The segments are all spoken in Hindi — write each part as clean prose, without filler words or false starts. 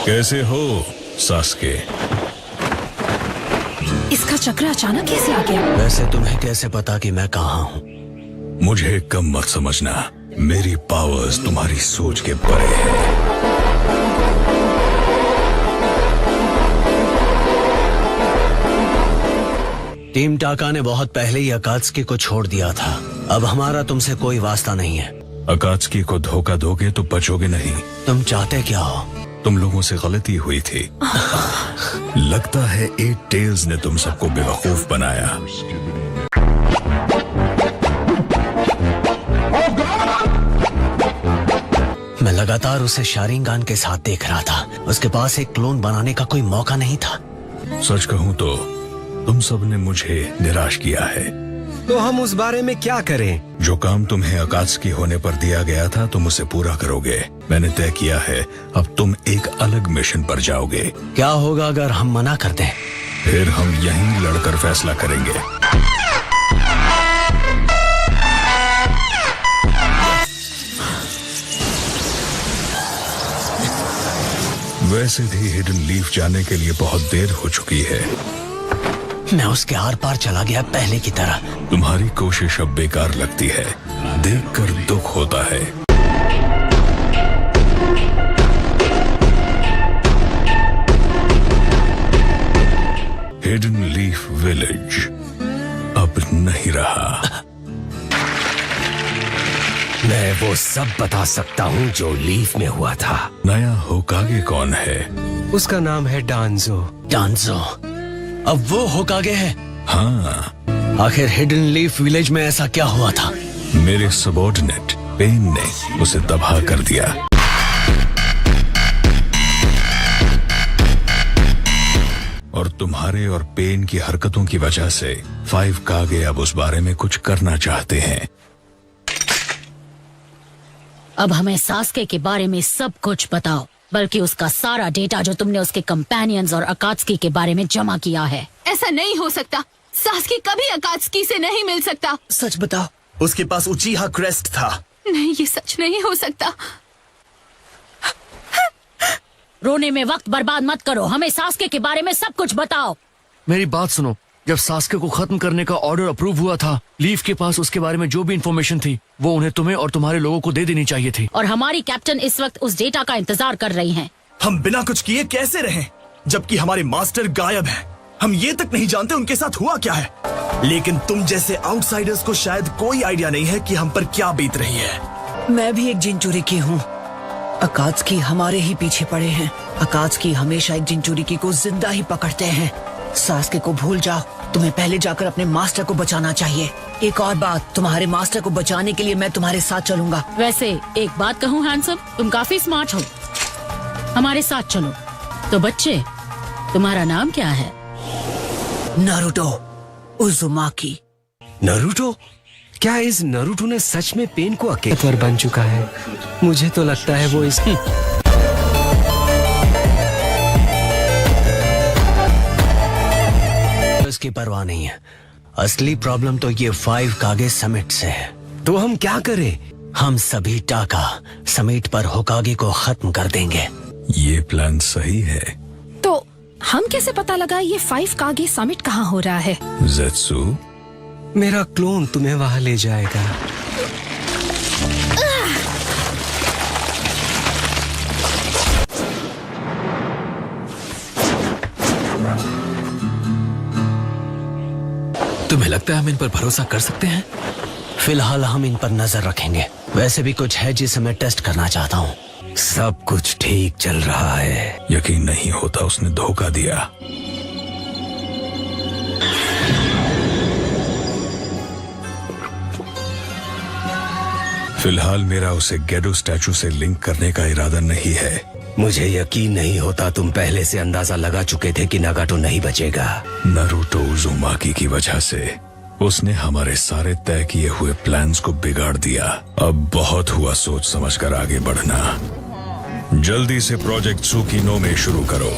कैसे हो सास्के? इसका चक्र अचानक कैसे आ गया? वैसे तुम्हें कैसे पता कि मैं कहाँ हूँ? मुझे कम मत समझना, मेरी पावर्स तुम्हारी सोच के परे है। टीम टाका ने बहुत पहले ही अकात्सुकी को छोड़ दिया था। अब हमारा तुमसे कोई वास्ता नहीं है। अकात्सुकी को धोखा दोगे तो बचोगे नहीं। तुम चाहते क्या हो? तुम लोगों से गलती हुई थी। लगता है 8 टेल्स ने तुम सबको बेवकूफ बनाया। मैं लगातार उसे शारिंगान के साथ देख रहा था। उसके पास एक क्लोन बनाने का कोई मौका नहीं था। सच कहूं तो तुम सब ने मुझे निराश किया है। तो हम उस बारे में क्या करें? जो काम तुम्हें अकात्सुकी होने पर दिया गया था तुम उसे पूरा करोगे। मैंने तय किया है, अब तुम एक अलग मिशन पर जाओगे। क्या होगा अगर हम मना कर दें? फिर हम यहीं लड़कर फैसला करेंगे। वैसे भी हिडन लीफ जाने के लिए बहुत देर हो चुकी है। मैं उसके आर पार चला गया पहले की तरह। तुम्हारी कोशिश अब बेकार लगती है, देखकर दुख होता है। हिडन लीफ विलेज अब नहीं रहा। मैं वो सब बता सकता हूँ जो लीफ में हुआ था। नया होकागे कौन है? उसका नाम है डांजो। डांजो? अब वो होकागे है? हाँ। आखिर हिडन लीफ विलेज में ऐसा क्या हुआ था? मेरे सबॉर्डिनेट पेन ने उसे तबाह कर दिया। और तुम्हारे और पेन की हरकतों की वजह से 5 कागे अब उस बारे में कुछ करना चाहते हैं। अब हमें सास्के के बारे में सब कुछ बताओ, बल्कि उसका सारा डेटा जो तुमने उसके कंपेनियंस और अकात्सुकी के बारे में जमा किया है। ऐसा नहीं हो सकता। सास्के कभी अकात्सुकी से नहीं मिल सकता। सच बताओ, उसके पास उचीहा क्रेस्ट था। नहीं, ये सच नहीं हो सकता। रोने में वक्त बर्बाद मत करो, हमें सास्के के बारे में सब कुछ बताओ। मेरी बात सुनो, जब सास्के को खत्म करने का ऑर्डर अप्रूव हुआ था, लीफ के पास उसके बारे में जो भी इंफॉर्मेशन थी वो उन्हें तुम्हें और तुम्हारे लोगों को दे देनी चाहिए थी। और हमारी कैप्टन इस वक्त उस डेटा का इंतजार कर रही हैं। हम बिना कुछ किए कैसे रहें, जबकि हमारे मास्टर गायब हैं। हम ये तक नहीं जानते उनके साथ हुआ क्या है। लेकिन तुम जैसे आउटसाइडर्स को शायद कोई आइडिया नहीं है कि हम पर क्या बीत रही है। मैं भी एक जिनचुरी की हूँ। अकात्सुकी हमारे ही पीछे पड़े हैं। अकात्सुकी हमेशा एक जिनचुरी की को जिंदा ही पकड़ते हैं। सास्के को भूल जाओ, तुम्हें पहले जाकर अपने मास्टर को बचाना चाहिए। एक और बात, तुम्हारे मास्टर को बचाने के लिए मैं तुम्हारे साथ चलूंगा। वैसे एक बात कहूँ हैंडसम, तुम काफी स्मार्ट हो, हमारे साथ चलो। तो बच्चे, तुम्हारा नाम क्या है? Naruto Uzumaki. नारुतो? क्या इस नारुतो ने सच में पेन को अकेला बन चुका है? मुझे तो लगता है वो इस इसकी परवाह नहीं है। असली प्रॉब्लम तो ये 5 कागे समिट से है। तो हम क्या करें? हम सभी टाका समिट पर होकागे को खत्म कर देंगे। ये प्लान सही है। तो हम कैसे पता लगा ये 5 कागे समिट कहाँ हो रहा है? ज़ेत्सु, मेरा क्लोन तुम्हें वहां ले जाएगा। तुम्हें लगता है हम इन पर भरोसा कर सकते हैं? फिलहाल हम इन पर नजर रखेंगे। वैसे भी कुछ है जिसे मैं टेस्ट करना चाहता हूँ। सब कुछ ठीक चल रहा है। यकीन नहीं होता उसने धोखा दिया। फिलहाल मेरा उसे गेडो स्टैचू से लिंक करने का इरादा नहीं है। मुझे यकीन नहीं होता तुम पहले से अंदाजा लगा चुके थे कि नागाटो नहीं बचेगा। नारुतो उज़ुमाकी की वजह से उसने हमारे सारे तय किए हुए प्लान्स को बिगाड़ दिया। अब बहुत हुआ सोच समझकर आगे बढ़ना। जल्दी से प्रोजेक्ट सुकीनो में शुरू करो।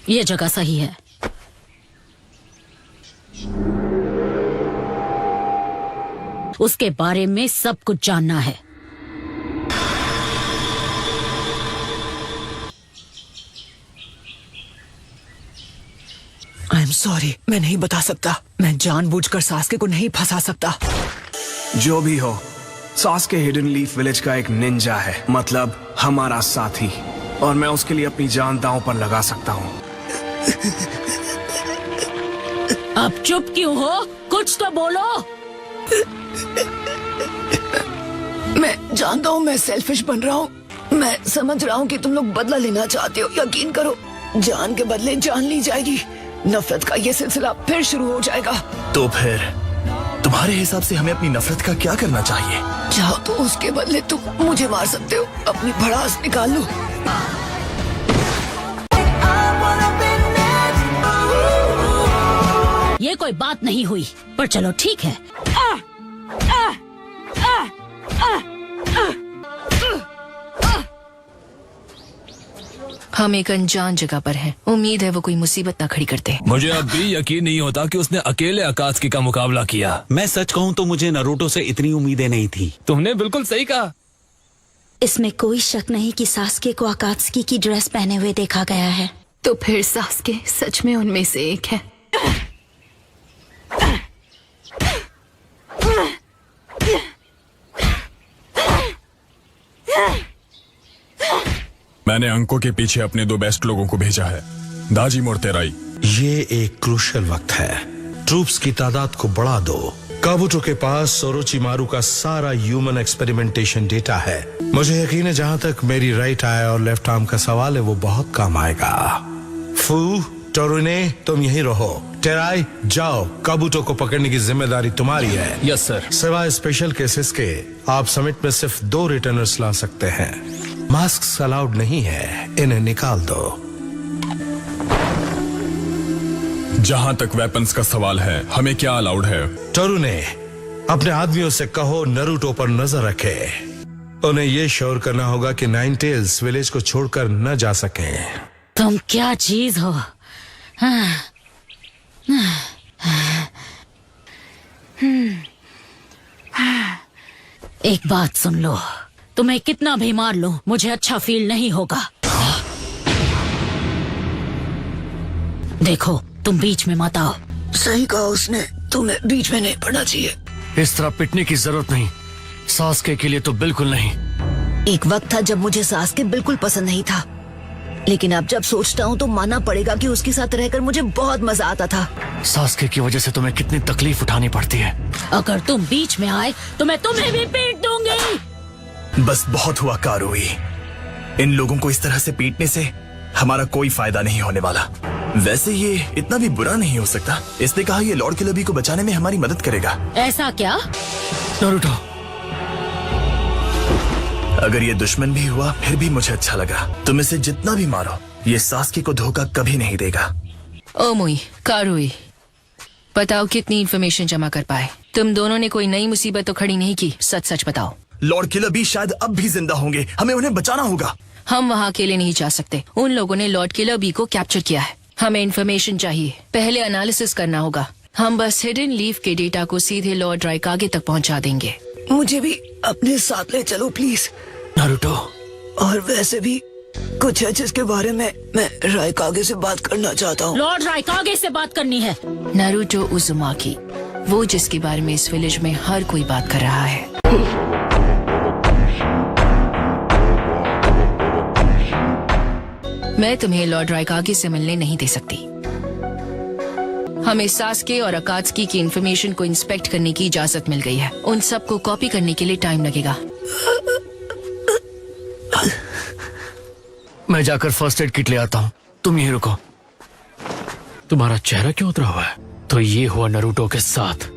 ये जगह सही है। उसके बारे में सब कुछ जानना है। आई एम सॉरी, मैं नहीं बता सकता। मैं जानबूझकर सास्के को नहीं फंसा सकता। जो भी हो, सास्के हिडन लीफ विलेज का एक निंजा है, मतलब हमारा साथी, और मैं उसके लिए अपनी जान दांव पर लगा सकता हूँ। अब चुप क्यों हो? कुछ तो बोलो। मैं जानता हूँ मैं सेल्फिश बन रहा हूँ। मैं समझ रहा हूँ कि तुम लोग बदला लेना चाहते हो। यकीन करो, जान के बदले जान ली जाएगी। नफरत का ये सिलसिला फिर शुरू हो जाएगा। तो फिर तुम्हारे हिसाब से हमें अपनी नफरत का क्या करना चाहिए? चाहो तो उसके बदले तुम मुझे मार सकते हो। अपनी भड़ास निकाल लो। ये कोई बात नहीं हुई, पर चलो ठीक है। हम एक अनजान जगह पर हैं। उम्मीद है वो कोई मुसीबत ना खड़ी करते। मुझे अब भी यकीन नहीं होता कि उसने अकेले अकात्सुकी का मुकाबला किया। मैं सच कहूँ तो मुझे नारुतो से इतनी उम्मीदें नहीं थी। तुमने बिल्कुल सही कहा। इसमें कोई शक नहीं कि सास्के को अकात्सुकी की ड्रेस पहने हुए देखा गया है। तो फिर सास्के सच में उनमें से एक है। मैंने अंकों के पीछे अपने 2 बेस्ट लोगों को भेजा है, दाजिम और तेराई। ये एक क्रूशियल वक्त है। ट्रूप्स की तादाद को बढ़ा दो। काबुटो के पास सोरोचिमारू का सारा ह्यूमन एक्सपेरिमेंटेशन डेटा है। मुझे यकीन है जहां तक मेरी राइट आई और लेफ्ट आर्म का सवाल है वो बहुत काम आएगा। फू, टोरुने, तुम यहीं रहो। टेराई, जाओ, काबुटो को पकड़ने की जिम्मेदारी तुम्हारी है। Yes sir. सिवाय स्पेशल केसेस के आप समिट में सिर्फ 2 रिटर्नर्स ला सकते हैं। मास्क अलाउड नहीं है, इन्हें निकाल दो। जहां तक वेपन्स का सवाल है, हमें क्या अलाउड है? टोरुने, अपने आदमियों से कहो नारुतो पर नजर रखे। उन्हें ये श्योर करना होगा कि नाइन टेल्स विलेज को छोड़कर न जा सके। तुम क्या चीज हो? एक बात सुन लो, तुम्हें कितना भी मार लो मुझे अच्छा फील नहीं होगा। देखो, तुम बीच में मत आओ। सही कहा उसने, तुम्हें बीच में नहीं पड़ना चाहिए। इस तरह पिटने की जरूरत नहीं। सास्के के लिए तो बिल्कुल नहीं। एक वक्त था जब मुझे सास्के बिल्कुल पसंद नहीं था, लेकिन अब जब सोचता हूँ तो मानना पड़ेगा कि उसके साथ रहकर मुझे बहुत मजा आता था। सास्के की वजह से तुम्हें कितनी तकलीफ उठानी पड़ती है। अगर तुम बीच में आए तो मैं तुम्हें भी पीट दूंगी। बस बहुत हुआ कारुई। इन लोगों को इस तरह से पीटने से हमारा कोई फायदा नहीं होने वाला। वैसे ये इतना भी बुरा नहीं हो सकता। इसने कहा ये लॉर्ड किलबी को बचाने में हमारी मदद करेगा। ऐसा क्या? नारुतो, अगर ये दुश्मन भी हुआ फिर भी मुझे अच्छा लगा। तुम इसे जितना भी मारो, ये सास्के को धोखा कभी नहीं देगा। ओमुई, कारुई, बताओ कितनी इन्फॉर्मेशन जमा कर पाए? तुम दोनों ने कोई नई मुसीबत तो खड़ी नहीं की। सच सच बताओ। लॉर्ड किलबी शायद अब भी जिंदा होंगे, हमें उन्हें बचाना होगा। हम वहाँ अकेले नहीं जा सकते। उन लोगों ने लॉर्ड किलबी को कैप्चर किया है। हमें इन्फॉर्मेशन चाहिए, पहले एनालिसिस करना होगा। हम बस हिडन लीफ के डेटा को सीधे लॉर्ड राइकागे तक पहुँचा देंगे। मुझे भी अपने साथ ले चलो प्लीज। नारुतो, और वैसे भी कुछ है जिसके बारे में मैं राइकागे से बात करना चाहता हूँ। लॉर्ड राइकागे से बात करनी है। नारुतो उजुमाकी, वो जिसके बारे में इस विलेज में हर कोई बात कर रहा है। मैं तुम्हें लॉर्ड राइकागे से मिलने नहीं दे सकती। हमें सास्के और अकात्सुकी की इंफॉर्मेशन को इंस्पेक्ट करने की इजाजत मिल गई है। उन सब को कॉपी करने के लिए टाइम लगेगा। मैं जाकर फर्स्ट एड किट ले आता हूँ। तुम यहीं रुको। तुम्हारा चेहरा क्यों उतरा हुआ है? तो ये हुआ नारुतो के साथ।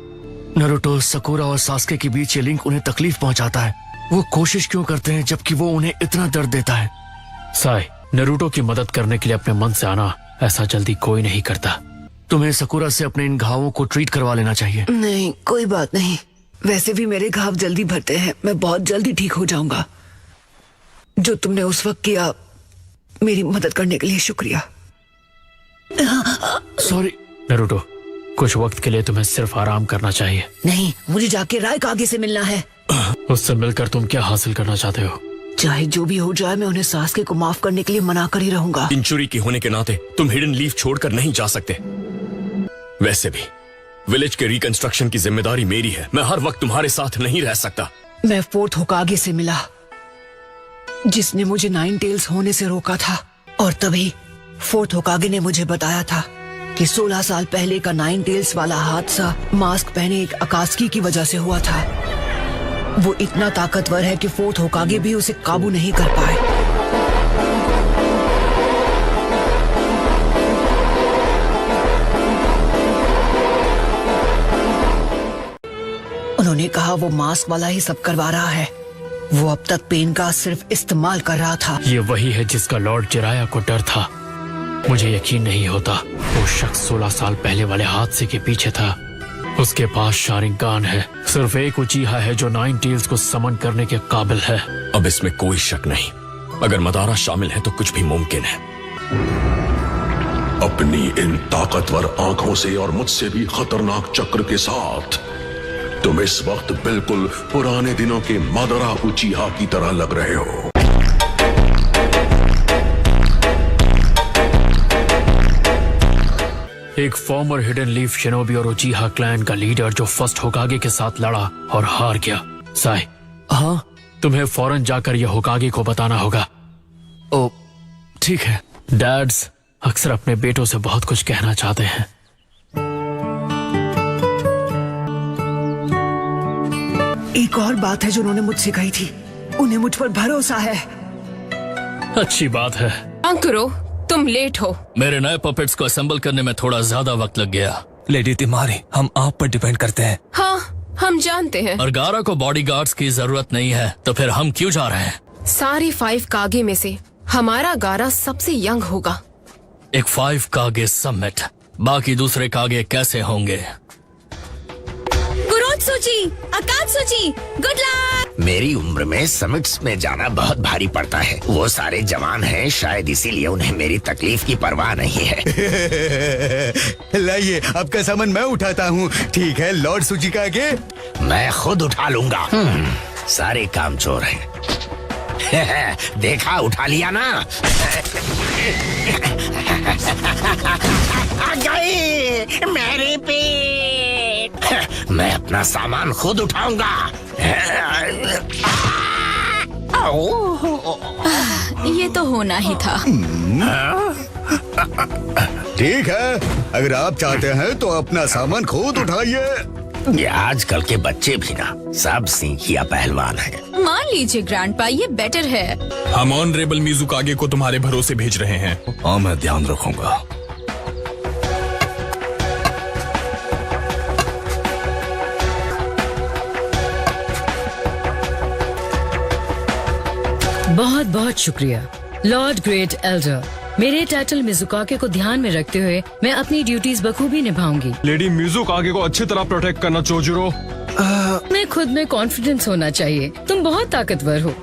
नारुतो, सकुरा और सास्के के बीच ये लिंक उन्हें तकलीफ पहुंचाता है। वो कोशिश क्यों करते हैं जबकि वो उन्हें इतना दर्द देता है? साई, नारुतो की मदद करने के लिए अपने मन से आना, ऐसा जल्दी कोई नहीं करता। तुम्हें सकुरा से अपने इन घावों को ट्रीट करवा लेना चाहिए। नहीं, कोई बात नहीं। वैसे भी मेरे घाव जल्दी भरते हैं। मैं बहुत जल्दी ठीक हो जाऊंगा। जो तुमने उस वक्त किया, मेरी मदद करने के लिए शुक्रिया। सॉरी नारुतो, कुछ वक्त के लिए तुम्हें सिर्फ आराम करना चाहिए। नहीं, मुझे जाके रायकागे से मिलना है। उससे मिलकर तुम क्या हासिल करना चाहते हो? चाहे जो भी हो जाए, मैं उन्हें सास्के को माफ करने के लिए मना कर ही रहूंगा। इंचुरी की होने के नाते तुम हिडन लीफ छोड़कर नहीं जा सकते। वैसे भी विलेज के रिकंस्ट्रक्शन की जिम्मेदारी मेरी है। मैं हर वक्त तुम्हारे साथ नहीं रह सकता। मैं फोर्थ होकागे से मिला, जिसने मुझे नाइन टेल्स होने से रोका था, और तभी फोर्थ होकागे ने मुझे बताया था कि 16 साल पहले का नाइन टेल्स वाला हादसा मास्क पहने एक अकात्सुकी की वजह से हुआ था। वो इतना ताकतवर है कि फोर्थ होकागे भी उसे काबू नहीं कर पाए। उन्होंने कहा वो मास्क वाला ही सब करवा रहा है। वो अब तक पेन का सिर्फ इस्तेमाल कर रहा था। ये वही है जिसका लॉर्ड जिराया को डर था। मुझे यकीन नहीं होता वो शख्स 16 साल पहले वाले हादसे के पीछे था। उसके पास शारिंगान है। सिर्फ एक उचीहा है जो नाइन टेल्स को समन करने के काबिल है। अब इसमें कोई शक नहीं, अगर मदारा शामिल है तो कुछ भी मुमकिन है। अपनी इन ताकतवर आंखों से और मुझसे भी खतरनाक चक्र के साथ तुम इस वक्त बिल्कुल पुराने दिनों के मदारा उचीहा की तरह लग रहे हो। एक फॉर्मर हिडन लीफ शिनोबी और उचीहा क्लैन का लीडर जो फर्स्ट होकागे के साथ लड़ा और हार गया। साई, हाँ, तुम्हें फौरन जाकर यह होकागे को बताना होगा। ओ, ठीक है। डैड्स अक्सर अपने बेटों से बहुत कुछ कहना चाहते हैं। एक और बात है जो उन्होंने मुझसे कही थी, उन्हें मुझ पर भरोसा है। अच्छी बात है। अंकुरो, तुम लेट हो। मेरे नए पपेट्स को असेंबल करने में थोड़ा ज्यादा वक्त लग गया। लेडी तिमारी, हम आप पर डिपेंड करते हैं। हाँ, हम जानते हैं। और गारा को बॉडीगार्ड्स की जरूरत नहीं है, तो फिर हम क्यों जा रहे हैं? सारी 5 कागे में से हमारा गारा सबसे यंग होगा। एक 5 कागे समिट, बाकी दूसरे कागे कैसे होंगे? कुरोत्सुची, अकात्सुची, गुड लक। मेरी उम्र में समिट्स में जाना बहुत भारी पड़ता है। वो सारे जवान हैं, शायद इसीलिए उन्हें मेरी तकलीफ की परवाह नहीं है। लाइए, आपका सामान मैं उठाता हूँ। ठीक है लॉर्ड सुचिका के? मैं खुद उठा लूंगा। सारे काम चोर हैं। देखा, उठा लिया ना। आ गई मेरी पेट। मैं अपना सामान खुद उठाऊंगा। ये तो होना ही था। ठीक है, अगर आप चाहते हैं तो अपना सामान खुद उठाइए। ये आजकल के बच्चे भी ना सब सीखिया पहलवान हैं। मान लीजिए ग्रैंडपा, ये बेटर है। हम ऑनरेबल मिजुकागे को तुम्हारे भरोसे भेज रहे हैं। हाँ, मैं ध्यान रखूंगा। बहुत बहुत शुक्रिया लॉर्ड ग्रेट एल्डर। मेरे टाइटल मिजुकागे को ध्यान में रखते हुए मैं अपनी ड्यूटीज बखूबी निभाऊंगी। लेडी मिजुकागे को अच्छी तरह प्रोटेक्ट करना चोजुरो। मैं खुद में कॉन्फिडेंस होना चाहिए। तुम बहुत ताकतवर हो।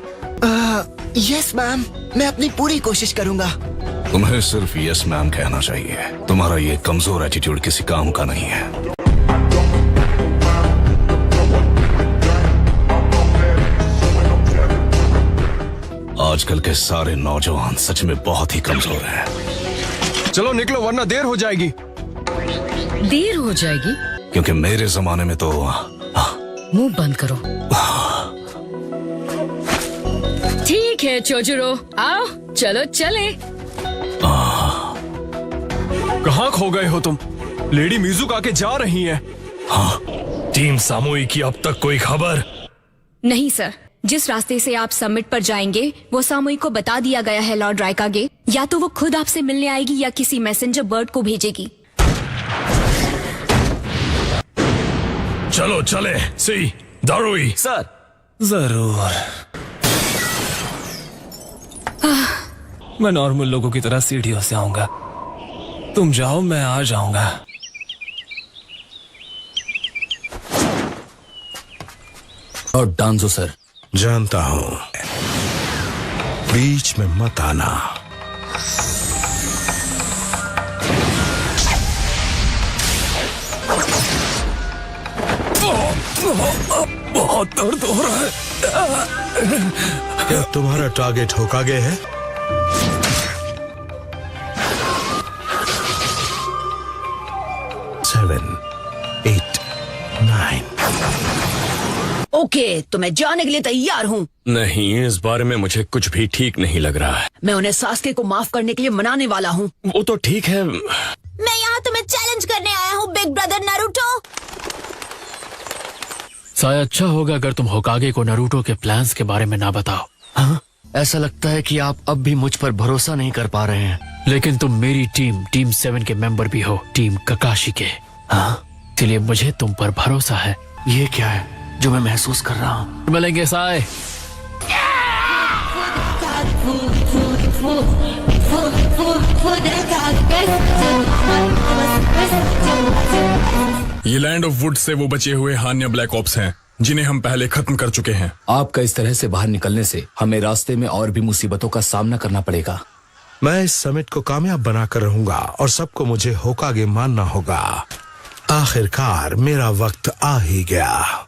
यस मैम, मैं अपनी पूरी कोशिश करूंगा। तुम्हें सिर्फ यस मैम कहना चाहिए। तुम्हारा ये कमजोर एटीट्यूड किसी काम का नहीं है। आजकल के सारे नौजवान सच में बहुत ही कमजोर हैं। चलो निकलो वरना देर हो जाएगी। देर हो जाएगी? क्योंकि मेरे जमाने में तो मुंह बंद करो। ठीक है चोजुरो, आओ चलो चले। कहाँ खो गए हो तुम? लेडी मिजुकागे जा रही हैं। हाँ, टीम सामूई की अब तक कोई खबर नहीं सर, जिस रास्ते से आप समिट पर जाएंगे वो सामूई को बता दिया गया है लॉर्ड रायकागे। या तो वो खुद आपसे मिलने आएगी या किसी मैसेंजर बर्ड को भेजेगी। चलो चले। सी दारुई सर, जरूर। मैं नॉर्मल लोगों की तरह सीढ़ियों से आऊंगा। तुम जाओ, मैं आ जाऊंगा। और डांजो सर, जानता हूं, बीच में मत आना। बहुत दर्द हो रहा है। क्या तुम्हारा टारगेट होकागे है? सेवन, 8, 9। ओके, तो मैं जाने के लिए तैयार हूँ। नहीं, इस बारे में मुझे कुछ भी ठीक नहीं लग रहा है। मैं उन्हें सास्के को माफ करने के लिए मनाने वाला हूँ। वो तो ठीक है। मैं यहाँ तुम्हें चैलेंज करने आया हूँ, बिग ब्रदर नारुतो। शायद अच्छा होगा अगर तुम होकागे को नारुतो के प्लान्स के बारे में ना बताओ। हाँ? ऐसा लगता है कि आप अब भी मुझ पर भरोसा नहीं कर पा रहे हैं। लेकिन तुम मेरी टीम 7 के मेंबर भी हो, टीम ककाशी के। हाँ? इसलिए मुझे तुम पर भरोसा है। ये क्या है जो मैं महसूस कर रहा हूँ? मिलेंगे साए। ये लैंड ऑफ वुड से वो बचे हुए हान्या ब्लैक ऑप्स हैं जिन्हें हम पहले खत्म कर चुके हैं। आपका इस तरह से बाहर निकलने से हमें रास्ते में और भी मुसीबतों का सामना करना पड़ेगा। मैं इस समिट को कामयाब बनाकर रहूंगा और सबको मुझे होकागे मानना होगा। आखिरकार मेरा वक्त आ ही गया।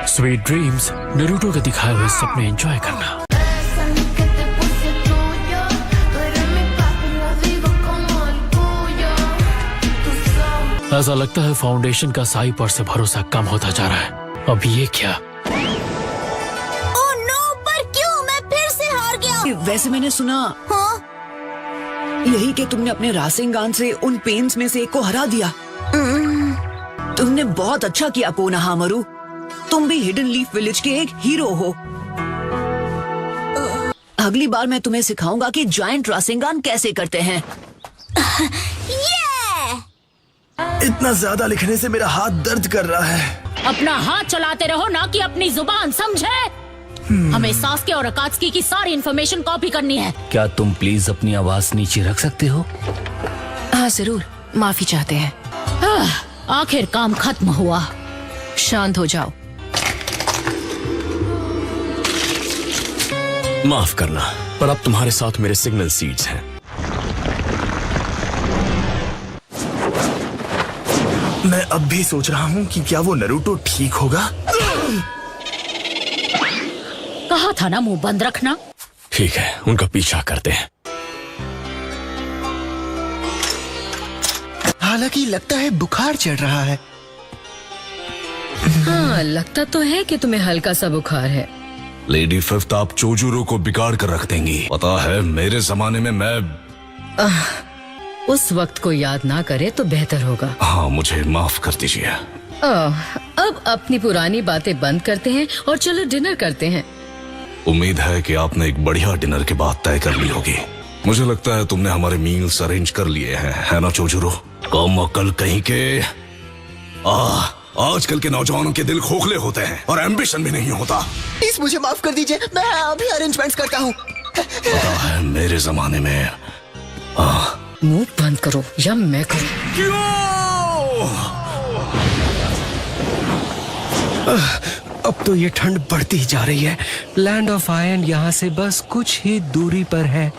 स्वीट ड्रीम्स, नारुतो के दिखाए हुए सपने एंजॉय करना। ऐसा लगता है फाउंडेशन का साई पर से भरोसा कम होता जा रहा है। अब ये क्या? ओह नो, पर क्यों? मैं फिर से हार गया। वैसे मैंने सुना, हाँ? यही कि तुमने अपने रासेंगान से उन पेन्स में से एक को हरा दिया। तुमने बहुत अच्छा किया कोनोहामारू। तुम भी हिडन लीफ विलेज के एक हीरो हो। अगली बार मैं तुम्हें सिखाऊंगा कि जायंट रासेंगान कैसे करते हैं। इतना ज्यादा लिखने से मेरा हाथ दर्द कर रहा है। अपना हाथ चलाते रहो, ना कि अपनी जुबान, समझे? हमें सास्के और अकात्सुकी की सारी इन्फॉर्मेशन कॉपी करनी है। क्या तुम प्लीज अपनी आवाज नीचे रख सकते हो? हाँ जरूर, माफी चाहते हैं। आखिर काम खत्म हुआ। शांत हो जाओ। माफ करना, पर अब तुम्हारे साथ मेरे सिग्नल सीड्स हैं। मैं अब भी सोच रहा हूँ कि क्या वो नारुतो ठीक होगा। कहा था ना मुंह बंद रखना। ठीक है, उनका पीछा करते हैं। हालांकि लगता है बुखार चढ़ रहा है। हाँ, लगता तो है कि तुम्हें हल्का सा बुखार है। लेडी फिफ्थ, आप चोजुरो को बिगाड़ कर रख देंगी। पता है, मेरे जमाने में मैं उस वक्त को याद ना करे तो बेहतर होगा। हाँ, मुझे माफ कर दीजिए। अब अपनी पुरानी बातें बंद करते हैं और चलो डिनर करते हैं। उम्मीद है कि आपने एक बढ़िया डिनर के बाद तय कर ली होगी। मुझे लगता है तुमने हमारे मील्स अरेंज कर लिए हैं, है ना चोजुरो? कम अकल कहीं के। आजकल के नौजवानों के दिल खोखले होते हैं और एम्बिशन भी नहीं होता। प्लीज मुझे माफ कर दीजिए, मैं अभी अरेंजमेंट्स करता हूँ। पता है, मेरे जमाने में मुंह बंद करो या मैं करूँ। अब तो ये ठंड बढ़ती ही जा रही है। लैंड ऑफ आयन यहाँ से बस कुछ ही दूरी पर है।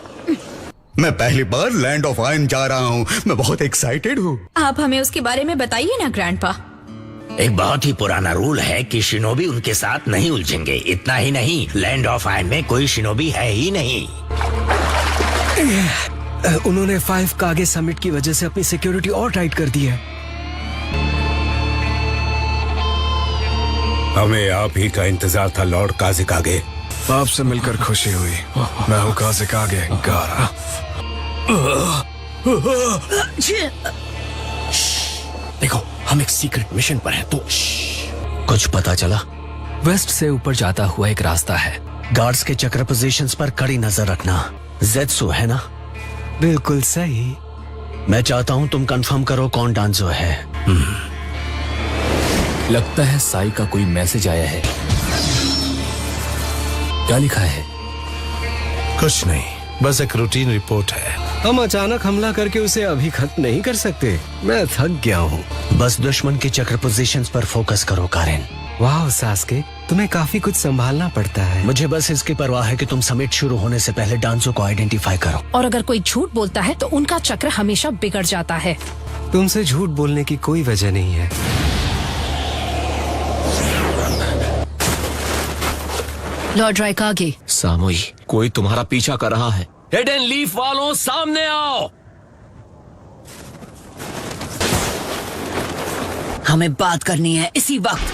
मैं पहली बार लैंड ऑफ आयन जा रहा हूँ। मैं बहुत एक्साइटेड हूँ। आप हमें उसके बारे में बताइए ना ग्रैंडपा। एक बहुत ही पुराना रूल है कि शिनोबी उनके साथ नहीं उलझेंगे। इतना ही नहीं, लैंड ऑफ आयन में कोई शिनोबी है ही नहीं। उन्होंने 5 कागे समिट की वजह से अपनी सिक्योरिटी और टाइट कर दी है। हमें आप ही का इंतजार था लॉर्ड काज़िकागे। आपसे मिलकर खुशी हुई। मैं हूँ काज़िकागे गारा। देखो, हम एक सीक्रेट मिशन पर हैं, तो कुछ पता चला? वेस्ट से ऊपर जाता हुआ एक रास्ता है। गार्ड्स के चक्र पोजीशंस पर कड़ी नजर रखना। ज़ेत्सु है ना? बिल्कुल सही। मैं चाहता हूँ तुम कंफर्म करो कौन डांजो है। लगता है साई का कोई मैसेज आया है। क्या लिखा है? कुछ नहीं, बस एक रूटीन रिपोर्ट है। हम अचानक हमला करके उसे अभी खत्म नहीं कर सकते। मैं थक गया हूँ। बस दुश्मन के चक्र पोजीशंस पर फोकस करो कारेन। वाह सास्के, तुम्हें काफी कुछ संभालना पड़ता है। मुझे बस इसकी परवाह है कि तुम समिट शुरू होने से पहले डांसो को आइडेंटिफाई करो। और अगर कोई झूठ बोलता है तो उनका चक्र हमेशा बिगड़ जाता है। तुमसे झूठ बोलने की कोई वजह नहीं है। लॉर्ड राइकागे। सामोई, कोई तुम्हारा पीछा कर रहा है। हिडन लीफ वालों, सामने आओ। हमें बात करनी है इसी वक्त।